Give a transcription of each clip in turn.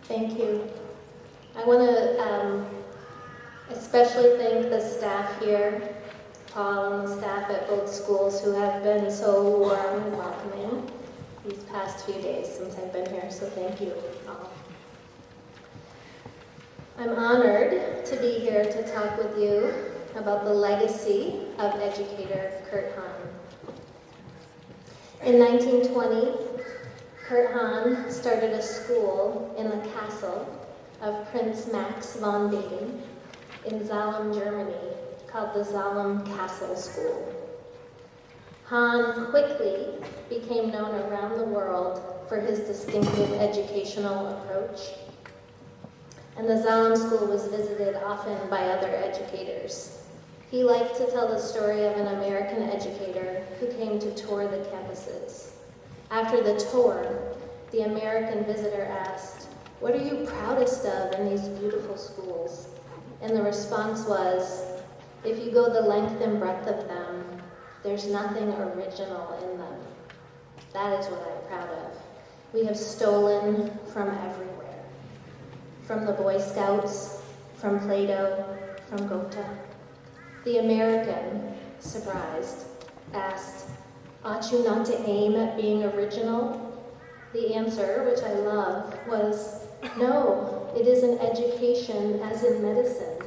Thank you. I want to especially thank the staff here, Paul and the staff at both schools who have been so warm and welcoming these past few days since I've been here, so thank you all. I'm honored to be here to talk with you about the legacy of educator Kurt Hahn. In 1920, Kurt Hahn started a school in the castle of Prince Max von Baden in Salem, Germany, called the Salem Castle School. Hahn quickly became known around the world for his distinctive educational approach, and the Salem School was visited often by other educators. He liked to tell the story of an American educator who came to tour the campuses. After the tour, the American visitor asked, "What are you proudest of in these beautiful schools?" And the response was, "If you go the length and breadth of them, there's nothing original in them. That is what I'm proud of. We have stolen from everywhere. From the Boy Scouts, from Plato, from Goethe." The American, surprised, asked, "Ought you not to aim at being original?" The answer, which I love, was, "No, it is an education as in medicine.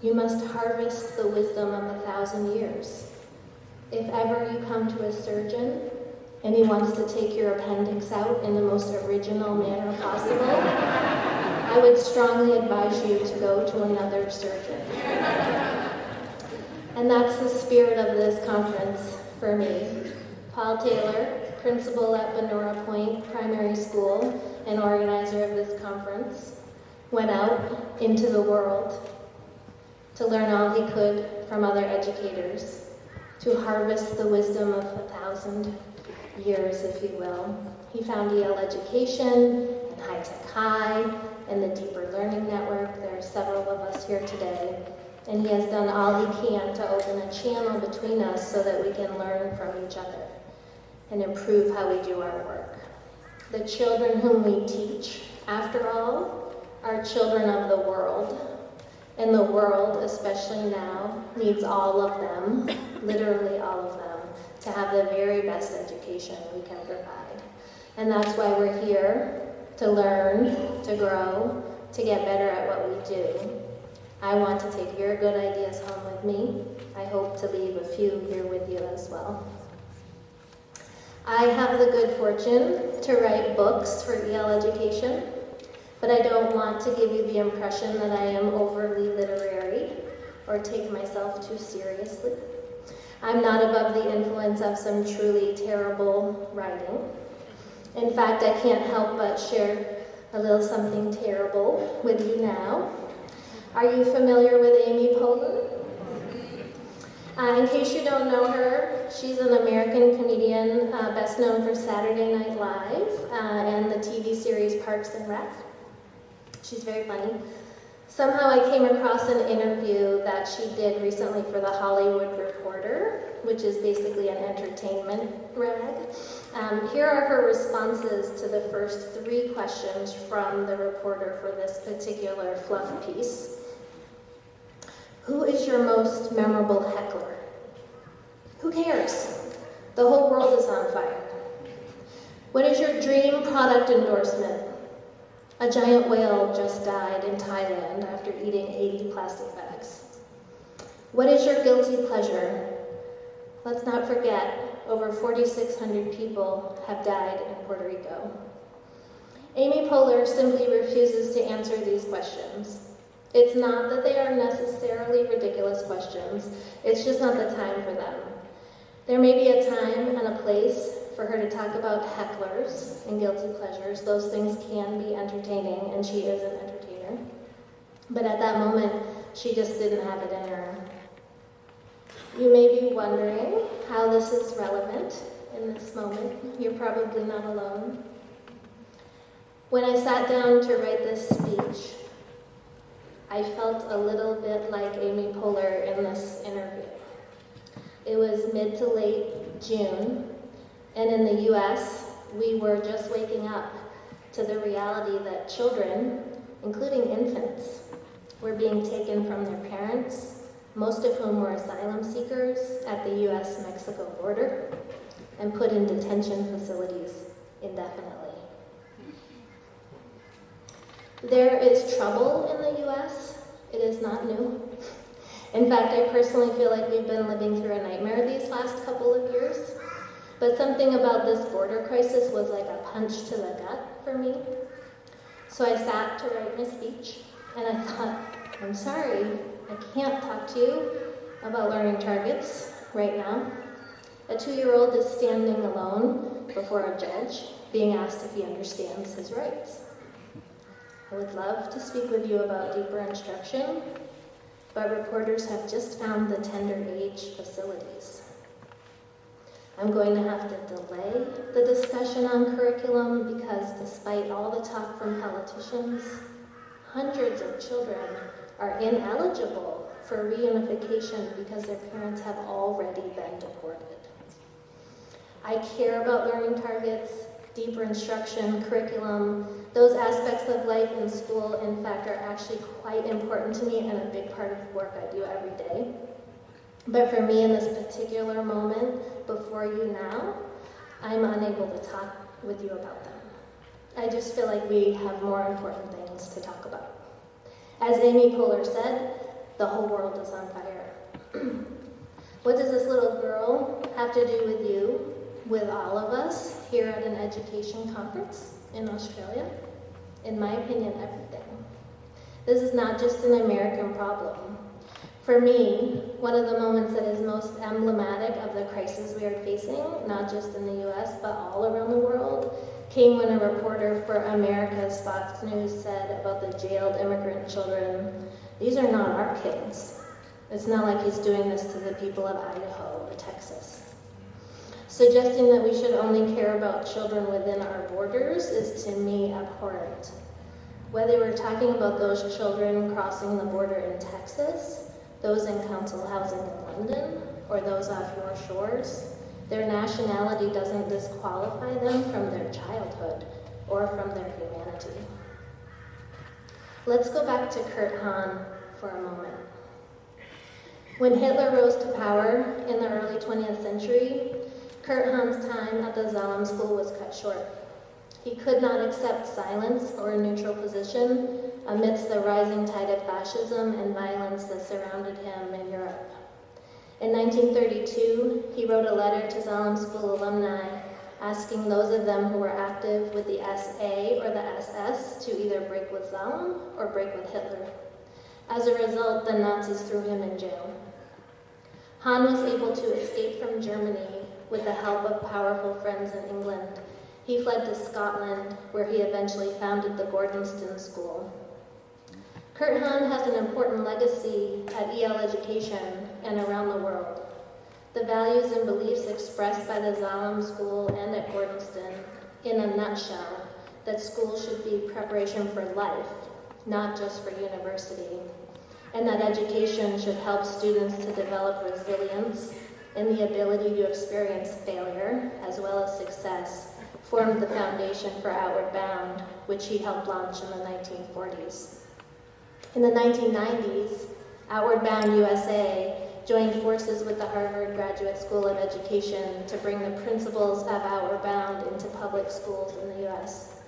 You must harvest the wisdom of 1,000 years. If ever you come to a surgeon and he wants to take your appendix out in the most original manner possible, I would strongly advise you to go to another surgeon." And that's the spirit of this conference for me. Paul Taylor, principal at Benora Point Primary School and organizer of this conference, went out into the world to learn all he could from other educators, to harvest the wisdom of 1,000 years, if you will. He found Yale Education and High Tech High and the Deeper Learning Network. There are several of us here today. And he has done all he can to open a channel between us so that we can learn from each other and improve how we do our work. The children whom we teach, after all, are children of the world. And the world, especially now, needs all of them, literally all of them, to have the very best education we can provide. And that's why we're here, to learn, to grow, to get better at what we do. I want to take your good ideas home with me. I hope to leave a few here with you as well. I have the good fortune to write books for Yale Education, but I don't want to give you the impression that I am overly literary or take myself too seriously. I'm not above the influence of some truly terrible writing. In fact, I can't help but share a little something terrible with you now. Are you familiar with Amy Poehler? In case you don't know her, she's an American comedian, best known for Saturday Night Live and the TV series Parks and Rec. She's very funny. Somehow I came across an interview that she did recently for The Hollywood Reporter, which is basically an entertainment rag. Here are her responses to the first 3 questions from the reporter for this particular fluff piece. Who is your most memorable heckler? Who cares? The whole world is on fire. What is your dream product endorsement? A giant whale just died in Thailand after eating 80 plastic bags. What is your guilty pleasure? Let's not forget, over 4,600 people have died in Puerto Rico. Amy Poehler simply refuses to answer these questions. It's not that they are necessarily ridiculous questions, it's just not the time for them. There may be a time and a place for her to talk about hecklers and guilty pleasures. Those things can be entertaining, and she is an entertainer. But at that moment, she just didn't have it in her. You may be wondering how this is relevant in this moment. You're probably not alone. When I sat down to write this speech, I felt a little bit like Amy Poehler in this interview. It was mid to late June, and in the US, we were just waking up to the reality that children, including infants, were being taken from their parents, most of whom were asylum seekers at the US-Mexico border, and put in detention facilities indefinitely. There is trouble in the US. It is not new. In fact, I personally feel like we've been living through a nightmare these last couple of years. But something about this border crisis was like a punch to the gut for me. So I sat to write my speech, and I thought, I'm sorry, I can't talk to you about learning targets right now. A 2-year-old is standing alone before a judge, being asked if he understands his rights. I would love to speak with you about deeper instruction, but reporters have just found the tender age facilities. I'm going to have to delay the discussion on curriculum because despite all the talk from politicians, hundreds of children are ineligible for reunification because their parents have already been deported. I care about learning targets, deeper instruction, curriculum. Those aspects of life in school, in fact, are actually quite important to me and a big part of the work I do every day. But for me in this particular moment, before you now, I'm unable to talk with you about them. I just feel like we have more important things to talk about. As Amy Poehler said, the whole world is on fire. What does this little girl have to do with you, with all of us here at an education conference in Australia? In my opinion, everything. This is not just an American problem. For me, one of the moments that is most emblematic of the crisis we are facing, not just in the US, but all around the world, came when a reporter for America's Fox News said about the jailed immigrant children, "These are not our kids." It's not like he's doing this to the people of Idaho or Texas. Suggesting that we should only care about children within our borders is to me abhorrent. Whether we're talking about those children crossing the border in Texas, those in council housing in London, or those off your shores, their nationality doesn't disqualify them from their childhood or from their humanity. Let's go back to Kurt Hahn for a moment. When Hitler rose to power in the early 20th century, Kurt Hahn's time at the Zalem School was cut short. He could not accept silence or a neutral position amidst the rising tide of fascism and violence that surrounded him in Europe. In 1932, he wrote a letter to Zalem School alumni asking those of them who were active with the SA or the SS to either break with Zalem or break with Hitler. As a result, the Nazis threw him in jail. Hahn was able to escape from Germany with the help of powerful friends in England. He fled to Scotland, where he eventually founded the Gordonston School. Kurt Hahn has an important legacy at EL education and around the world. The values and beliefs expressed by the Zalem School and at Gordonston, in a nutshell, that school should be preparation for life, not just for university, and that education should help students to develop resilience and the ability to experience failure as well as success, formed the foundation for Outward Bound, which he helped launch in the 1940s. In the 1990s, Outward Bound USA joined forces with the Harvard Graduate School of Education to bring the principles of Outward Bound into public schools in the US.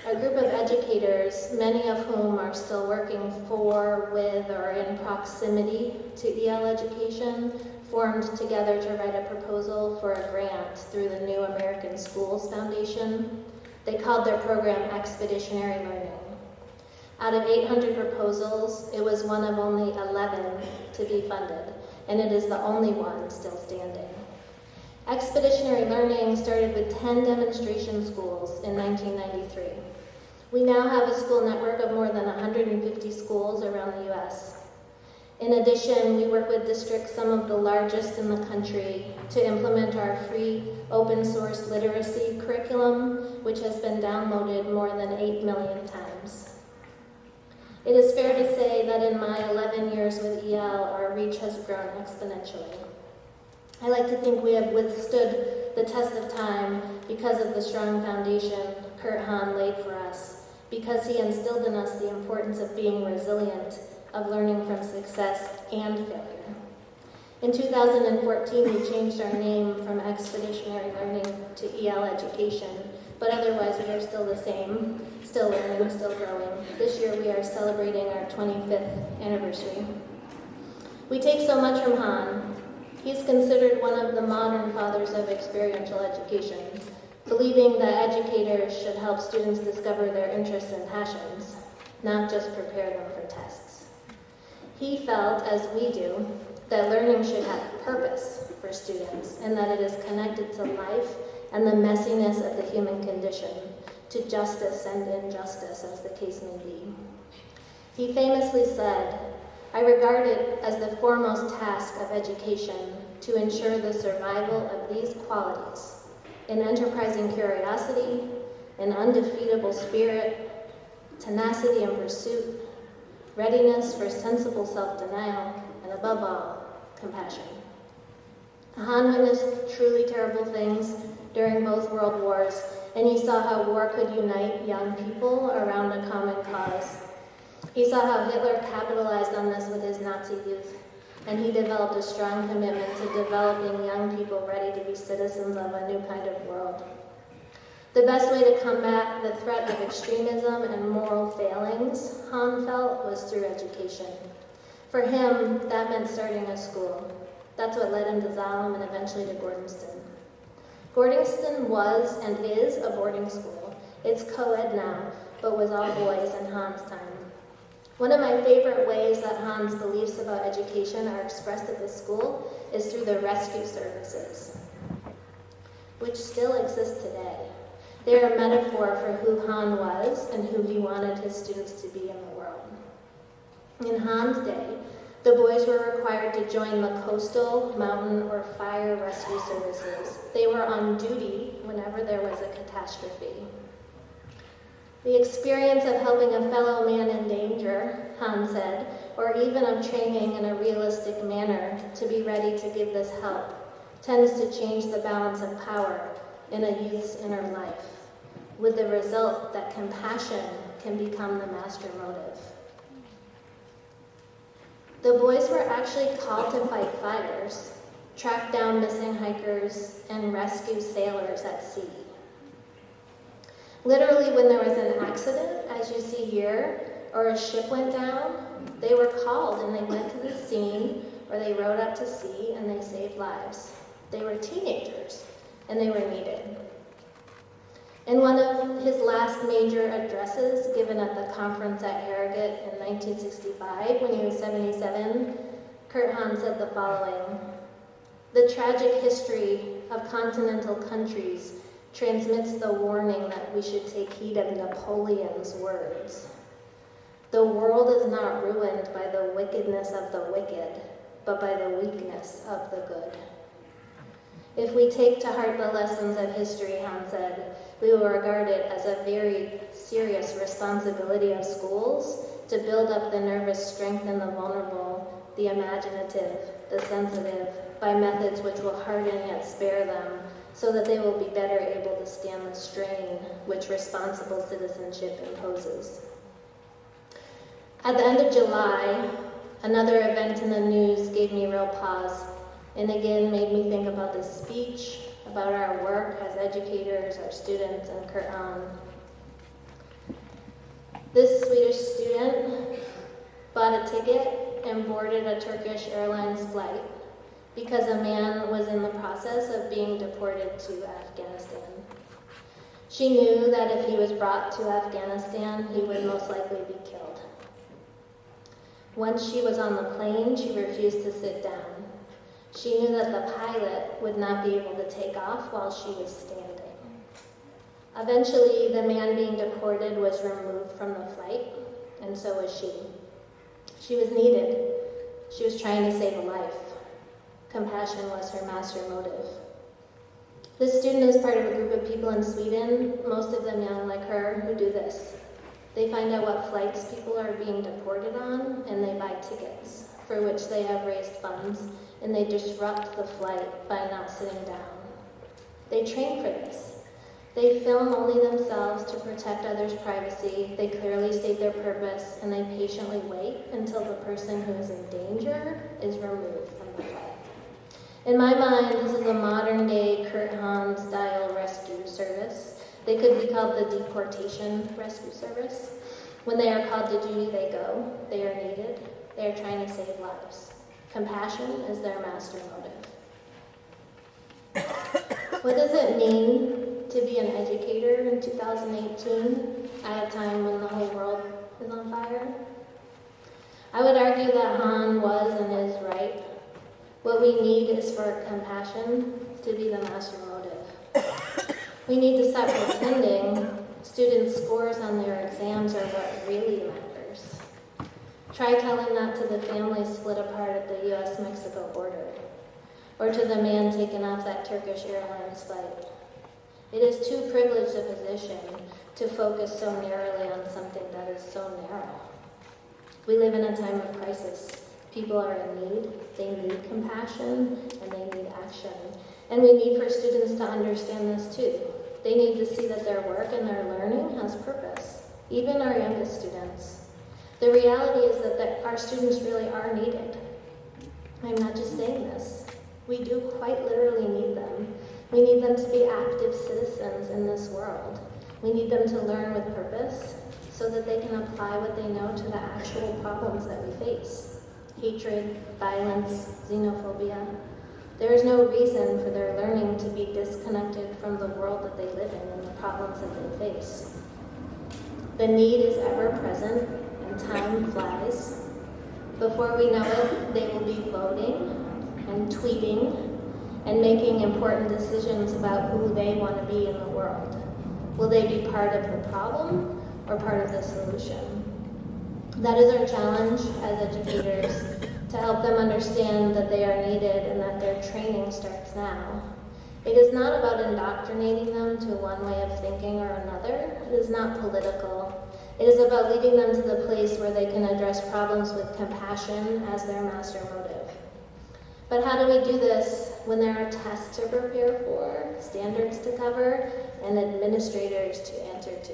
A group of educators, many of whom are still working for, with, or in proximity to EL education, formed together to write a proposal for a grant through the New American Schools Foundation. They called their program Expeditionary Learning. Out of 800 proposals, it was one of only 11 to be funded, and it is the only one still standing. Expeditionary Learning started with 10 demonstration schools in 1993. We now have a school network of more than 150 schools around the US. In addition, we work with districts, some of the largest in the country, to implement our free open source literacy curriculum, which has been downloaded more than 8 million times. It is fair to say that in my 11 years with EL, our reach has grown exponentially. I like to think we have withstood the test of time because of the strong foundation Kurt Hahn laid for us because he instilled in us the importance of being resilient, of learning from success and failure. In 2014, we changed our name from Expeditionary Learning to EL Education, but otherwise we are still the same, still learning, still growing. This year we are celebrating our 25th anniversary. We take so much from Han. He's considered one of the modern fathers of experiential education, believing that educators should help students discover their interests and passions, not just prepare them for tests. He felt, as we do, that learning should have purpose for students and that it is connected to life and the messiness of the human condition, to justice and injustice, as the case may be. He famously said, "I regard it as the foremost task of education to ensure the survival of these qualities, an enterprising curiosity, an undefeatable spirit, tenacity in pursuit, readiness for sensible self-denial, and above all, compassion." Han witnessed truly terrible things during both world wars, and he saw how war could unite young people around a common cause. He saw how Hitler capitalized on this with his Nazi youth, and he developed a strong commitment to developing young people ready to be citizens of a new kind of world. The best way to combat the threat of extremism and moral failings, Han felt, was through education. For him, that meant starting a school. That's what led him to Zalem and eventually to Gordonston. Gordonston was and is a boarding school. It's co-ed now, but was all boys in Han's time. One of my favorite ways that Han's beliefs about education are expressed at this school is through the rescue services, which still exist today. They are a metaphor for who Han was and who he wanted his students to be in the world. In Han's day, the boys were required to join the coastal, mountain, or fire rescue services. They were on duty whenever there was a catastrophe. The experience of helping a fellow man in danger, Han said, or even of training in a realistic manner to be ready to give this help, tends to change the balance of power in a youth's inner life, with the result that compassion can become the master motive. The boys were actually called to fight fires, track down missing hikers, and rescue sailors at sea. Literally, when there was an accident, as you see here, or a ship went down, they were called and they went to the scene, or they rowed up to sea and they saved lives. They were teenagers, and they were needed. In one of his last major addresses given at the conference at Harrogate in 1965, when he was 77, Kurt Hahn said the following: "The tragic history of continental countries transmits the warning that we should take heed of Napoleon's words. The world is not ruined by the wickedness of the wicked, but by the weakness of the good." If we take to heart the lessons of history, Han said, we will regard it as a very serious responsibility of schools to build up the nervous strength in the vulnerable, the imaginative, the sensitive, by methods which will harden yet spare them, so that they will be better able to stand the strain which responsible citizenship imposes. At the end of July, another event in the news gave me real pause, and again made me think about this speech, about our work as educators, our students, and Kurt Hahn. This Swedish student bought a ticket and boarded a Turkish Airlines flight because a man was in the process of being deported to Afghanistan. She knew that if he was brought to Afghanistan, he would most likely be killed. Once she was on the plane, she refused to sit down. She knew that the pilot would not be able to take off while she was standing. Eventually, the man being deported was removed from the flight, and so was she. She was needed. She was trying to save a life. Compassion was her master motive. This student is part of a group of people in Sweden, most of them young like her, who do this. They find out what flights people are being deported on, and they buy tickets, for which they have raised funds, and they disrupt the flight by not sitting down. They train for this. They film only themselves to protect others' privacy. They clearly state their purpose, and they patiently wait until the person who is in danger is removed from the fight. In my mind, this is a modern-day Kurt Hahn-style rescue service. They could be called the deportation rescue service. When they are called to duty, they go. They are needed. They are trying to save lives. Compassion is their master motive. What does it mean to be an educator in 2018 at a time when the whole world is on fire? I would argue that Hahn was and is right. What we need is for compassion to be the master motive. We need to stop pretending students' scores on their exams are what really matters. Try telling that to the families split apart at the U.S.-Mexico border, or to the man taken off that Turkish Airlines flight. It is too privileged a position to focus so narrowly on something that is so narrow. We live in a time of crisis. People are in need, they need compassion, and they need action. And we need for students to understand this too. They need to see that their work and their learning has purpose, even our youngest students. The reality is that our students really are needed. I'm not just saying this. We do quite literally need them. We need them to be active citizens in this world. We need them to learn with purpose so that they can apply what they know to the actual problems that we face. Hatred, violence, xenophobia. There is no reason for their learning to be disconnected from the world that they live in and the problems that they face. The need is ever present and time flies. Before we know it, they will be voting and tweeting and making important decisions about who they want to be in the world. Will they be part of the problem or part of the solution? That is our challenge as educators, to help them understand that they are needed and that their training starts now. It is not about indoctrinating them to one way of thinking or another. It is not political. It is about leading them to the place where they can address problems with compassion as their master motive. But how do we do this when there are tests to prepare for, standards to cover, and administrators to answer to?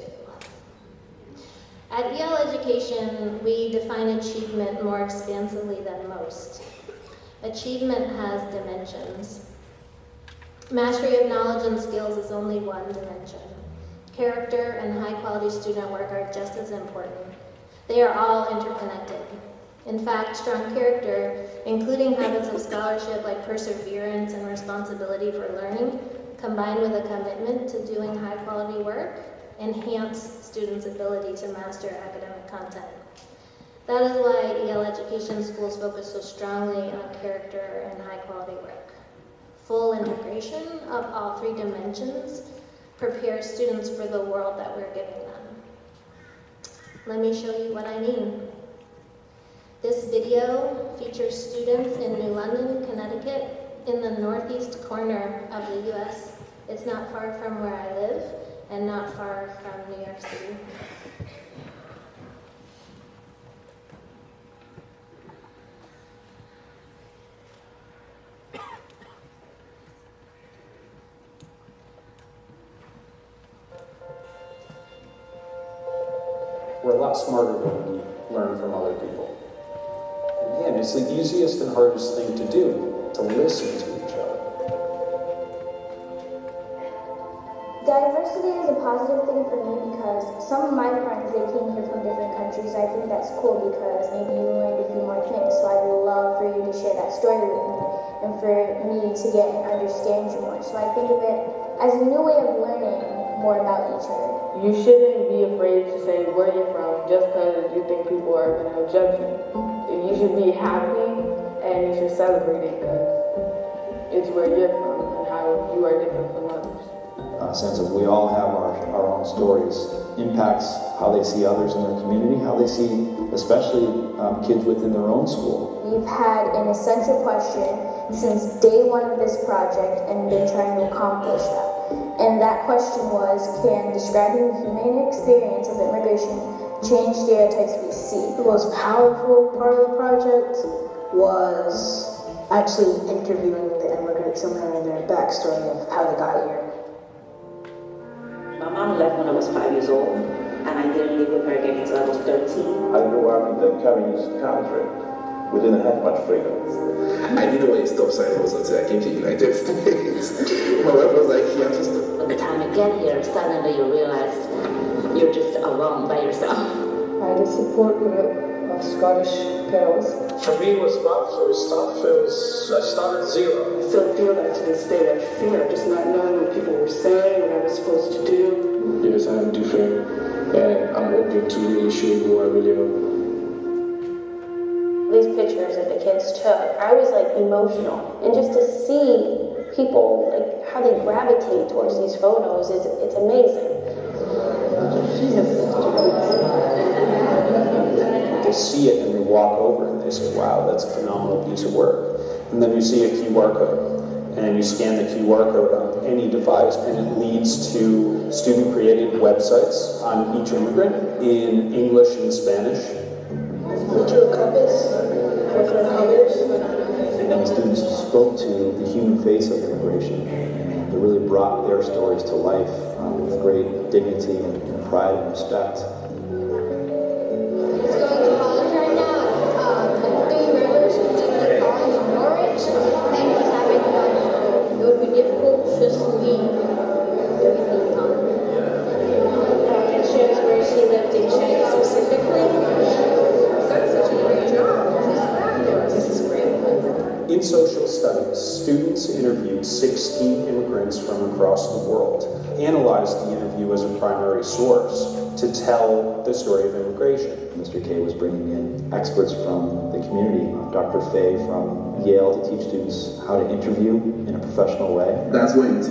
At EL Education, we define achievement more expansively than most. Achievement has dimensions. Mastery of knowledge and skills is only one dimension. Character and high-quality student work are just as important. They are all interconnected. In fact, strong character, including habits of scholarship like perseverance and responsibility for learning, combined with a commitment to doing high-quality work, enhance students' ability to master academic content. That is why EL Education schools focus so strongly on character and high-quality work. Full integration of all three dimensions prepares students for the world that we're giving them. Let me show you what I mean. This video features students in New London, Connecticut, in the northeast corner of the US. It's not far from where I live, and not far from New York City. We're a lot smarter when we learn from other people. And again, it's the easiest and hardest thing to do, to listen to each other. Diversity is a positive thing for me because some of my friends, they came here from different countries. I think that's cool because maybe you learned a few more things. So I'd love for you to share that story with me and for me to get and understand you more. So I think of it as a new way of learning more about each other. You shouldn't be afraid to say where you're from just because you think people are going to judge you. You should be happy and you should celebrate it because it's where you're from and how you are different from others. Sense of we all have our own stories impacts how they see others in their community, how they see especially kids within their own school. We've had an essential question since day one of this project and been trying to accomplish that. And that question was, can describing the humane experience of immigration change stereotypes we see? The most powerful part of the project was actually interviewing the immigrants and learning their backstory of how they got here. left when I was 5 years old, and I didn't live with her again until I was 13. I grew up in the communist country. We didn't have much freedom. I didn't know what a stop sign was until I came to the United States. My wife was like, yeah, just stop. By the time you get here, suddenly you realize you're just alone by yourself. I had a support group of Scottish girls. For me, it was about first stuff. I started zero. I still feel that to this day, that fear, just not knowing what people were saying, what I was supposed to do. Yes, I'm different, and I'm open to really show you who I really am. These pictures that the kids took, I was like emotional. And just to see people, like how they gravitate towards these photos, it's amazing. They see it and they walk over and they say, wow, that's a phenomenal piece of work. And then you see a QR code and you scan the QR code on any device and it leads to student-created websites on each immigrant in English and Spanish. To a compass, with our colors. And the students spoke to the human face of immigration, and they really brought their stories to life with great dignity and pride and respect. He's going to college right now, doing regular student college in Norwich, and he's having fun. It would be difficult just to leave everything on. It shows where she lived in China specifically. In social studies, students interviewed 16 immigrants from across the world, analyzed the interview as a primary source to tell the story of immigration. Mr. K was bringing in experts from the community, Dr. Fay from Yale, to teach students how to interview in a professional way. That's what it is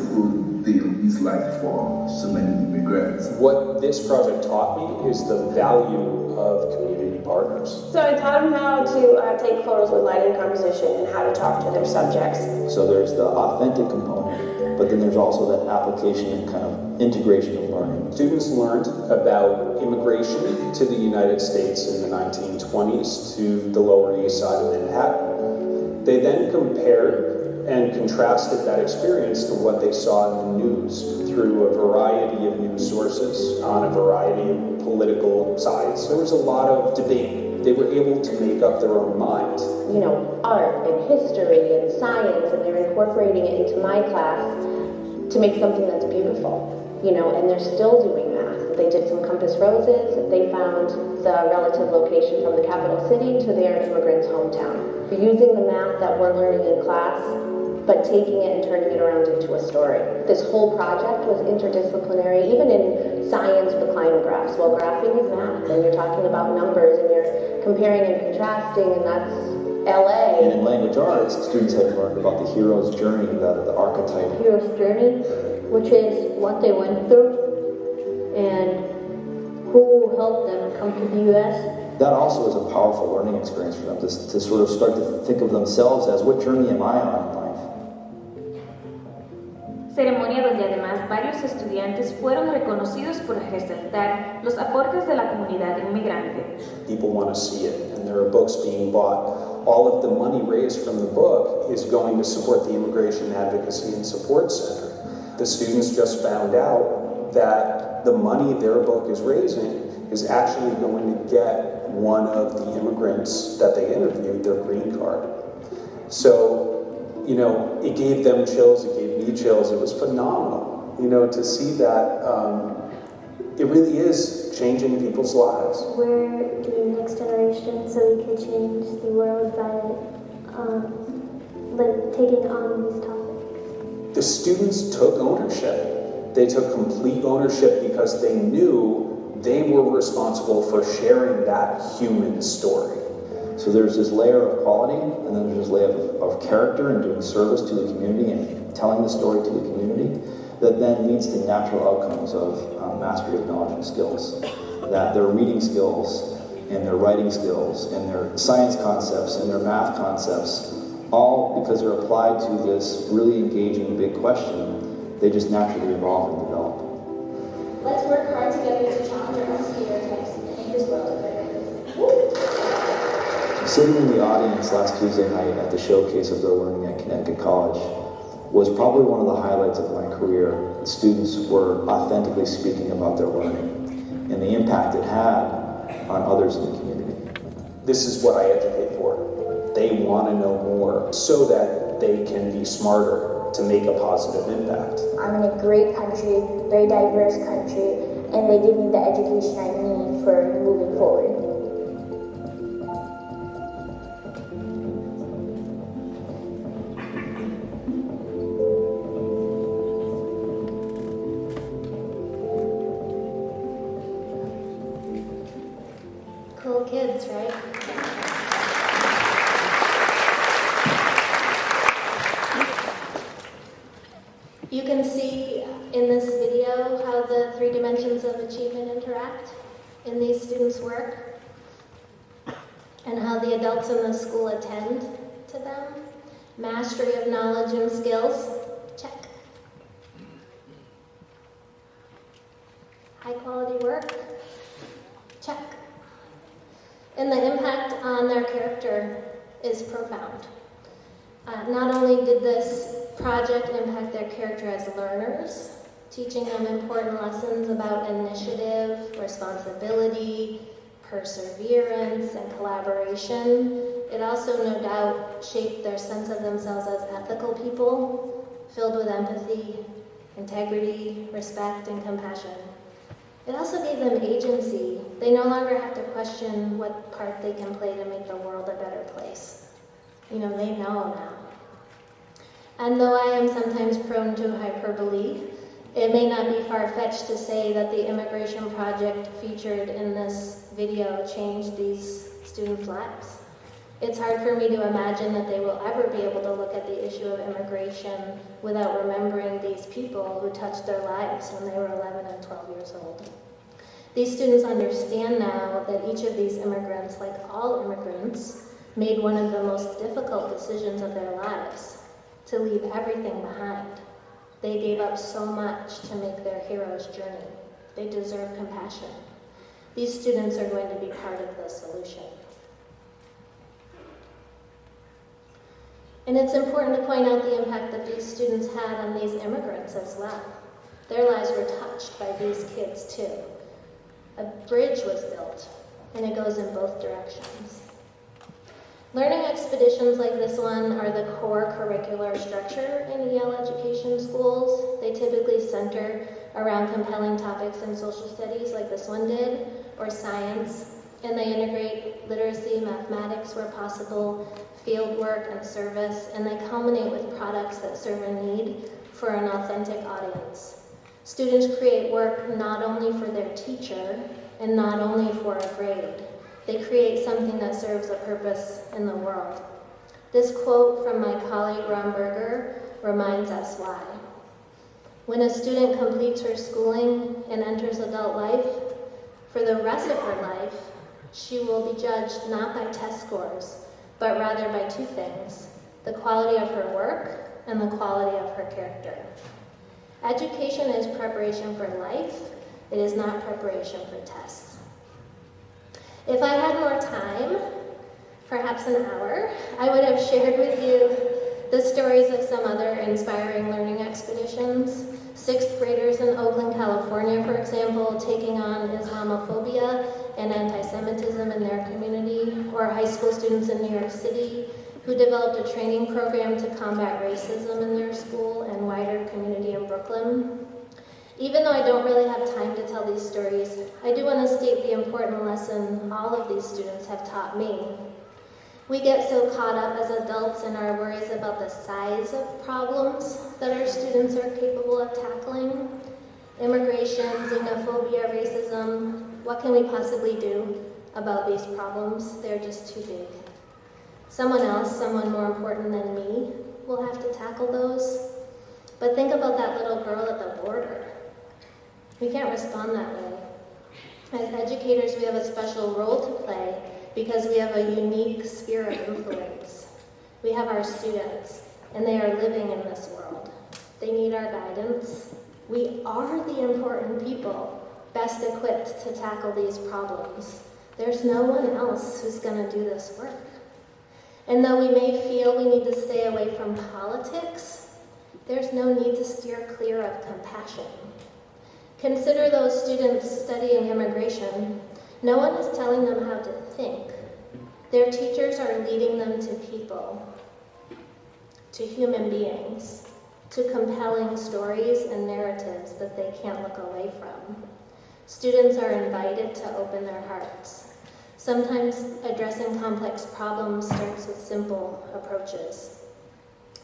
like for so many immigrants. What this project taught me is the value of community partners. So I taught them how to take photos with lighting composition and how to talk to their subjects. So there's the authentic component, but then there's also that application and kind of integration of learning. Students learned about immigration to the United States in the 1920s to the Lower East Side of Manhattan. They then compared and contrasted that experience to what they saw in the news through a variety of news sources on a variety of political sides. There was a lot of debate. They were able to make up their own mind. You know, art and history and science, and they're incorporating it into my class to make something that's beautiful. You know, and they're still doing that. They did some compass roses. They found the relative location from the capital city to their immigrant's hometown. They're using the math that we're learning in class, but taking it and turning it around into a story. This whole project was interdisciplinary, even in science with climographs. Well, graphing is math, and you're talking about numbers, and you're comparing and contrasting, and that's LA. And in language arts, students have learned about the hero's journey, the archetype. Hero's journey, which is what they went through and who helped them come to the U.S. That also is a powerful learning experience for them, to sort of start to think of themselves as, what journey am I on in life? Ceremonia donde además varios estudiantes fueron reconocidos por resaltar los aportes de la comunidad inmigrante. People want to see it, and there are books being bought. All of the money raised from the book is going to support the Immigration Advocacy and Support Center. The students just found out that the money their book is raising is actually going to get one of the immigrants that they interviewed their green card. So, you know, it gave them chills, it gave me chills. It was phenomenal, you know, to see that it really is changing people's lives. We're the next generation, so we could change the world by taking on these topics. The students took ownership. They took complete ownership because they knew they were responsible for sharing that human story. So there's this layer of quality, and then there's this layer of character and doing service to the community and telling the story to the community that then leads to natural outcomes of mastery of knowledge and skills. That their reading skills and their writing skills and their science concepts and their math concepps, all because they're applied to this really engaging big question, they just naturally evolve and develop. Let's work hard together to challenge our own stereotypes and make this world a better place. Sitting in the audience last Tuesday night at the showcase of their learning at Connecticut College, was probably one of the highlights of my career. The students were authentically speaking about their learning and the impact it had on others in the community. This is what I educate for. They want to know more so that they can be smarter to make a positive impact. I'm in a great country, very diverse country, and they give me the education I need for moving forward. Cool kids, right? You can see in this video how the 3 dimensions of achievement interact in these students' work and how the adults in the school attend to them. Mastery of knowledge and skills, check. High quality work, check. And the impact on their character is profound. Not only did this project impact their character as learners, teaching them important lessons about initiative, responsibility, perseverance, and collaboration, it also no doubt shaped their sense of themselves as ethical people, filled with empathy, integrity, respect, and compassion. It also gave them agency. They no longer have to question what part they can play to make the world a better place. You know, they know now. And though I am sometimes prone to hyperbole, it may not be far-fetched to say that the immigration project featured in this video changed these students' lives. It's hard for me to imagine that they will ever be able to look at the issue of immigration without remembering these people who touched their lives when they were 11 and 12 years old. These students understand now that each of these immigrants, like all immigrants, made one of the most difficult decisions of their lives, to leave everything behind. They gave up so much to make their hero's journey. They deserve compassion. These students are going to be part of the solution. And it's important to point out the impact that these students had on these immigrants as well. Their lives were touched by these kids too. A bridge was built, and it goes in both directions. Learning expeditions like this one are the core curricular structure in EL education schools. They typically center around compelling topics in social studies like this one did, or science, and they integrate literacy, mathematics where possible, field work, and service, and they culminate with products that serve a need for an authentic audience. Students create work not only for their teacher and not only for a grade. They create something that serves a purpose in the world. This quote from my colleague Ron Berger reminds us why. When a student completes her schooling and enters adult life, for the rest of her life, she will be judged not by test scores, but rather by 2 things: the quality of her work and the quality of her character. Education is preparation for life. It is not preparation for tests. If I had more time, perhaps an hour, I would have shared with you the stories of some other inspiring learning expeditions. 6th graders in Oakland, California, for example, taking on Islamophobia and anti-Semitism in their community, or high school students in New York City who developed a training program to combat racism in their school and wider community in Brooklyn. Even though I don't really have time to tell these stories, I do want to state the important lesson all of these students have taught me. We get so caught up as adults in our worries about the size of problems that our students are capable of tackling. Immigration, xenophobia, racism, what can we possibly do about these problems? They're just too big. Someone else, someone more important than me, will have to tackle those. But think about that little girl at the border. We can't respond that way. As educators, we have a special role to play because we have a unique sphere of influence. We have our students, and they are living in this world. They need our guidance. We are the important people best equipped to tackle these problems. There's no one else who's going to do this work. And though we may feel we need to stay away from politics there's no need to steer clear of compassion. Consider those students studying immigration. No one is telling them how to think. Their teachers are leading them to people, to human beings, to compelling stories and narratives that they can't look away from. Students are invited to open their hearts. Sometimes addressing complex problems starts with simple approaches.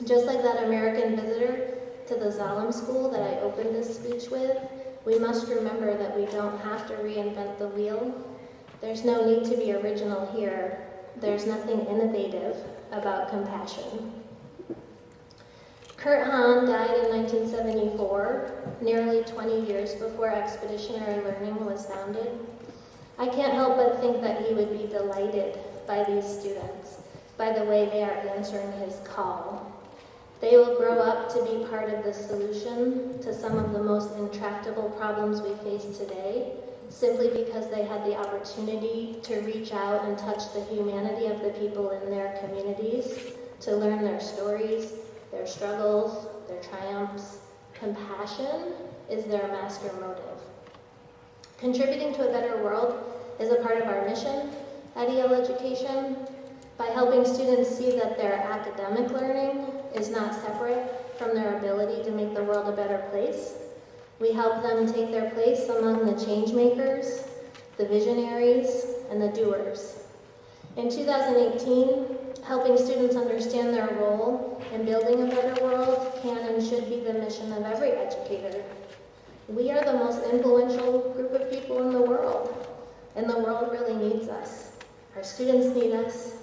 Just like that American visitor to the Zalem school that I opened this speech with, we must remember that we don't have to reinvent the wheel. There's no need to be original here. There's nothing innovative about compassion. Kurt Hahn died in 1974, nearly 20 years before Expeditionary Learning was founded. I can't help but think that he would be delighted by these students, by the way they are answering his call. They will grow up to be part of the solution to some of the most intractable problems we face today, simply because they had the opportunity to reach out and touch the humanity of the people in their communities, to learn their stories, their struggles, their triumphs. Compassion is their master motive. Contributing to a better world is a part of our mission at EL Education. By helping students see that their academic learning is not separate from their ability to make the world a better place, we help them take their place among the change makers, the visionaries, and the doers. In 2018, helping students understand their role in building a better world can and should be the mission of every educator. We are the most influential group of people in the world, and the world really needs us. Our students need us.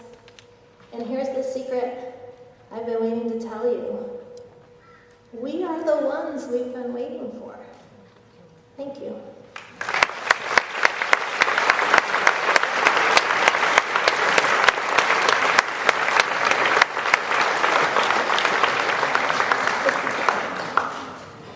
And here's the secret I've been waiting to tell you. We are the ones we've been waiting for. Thank you.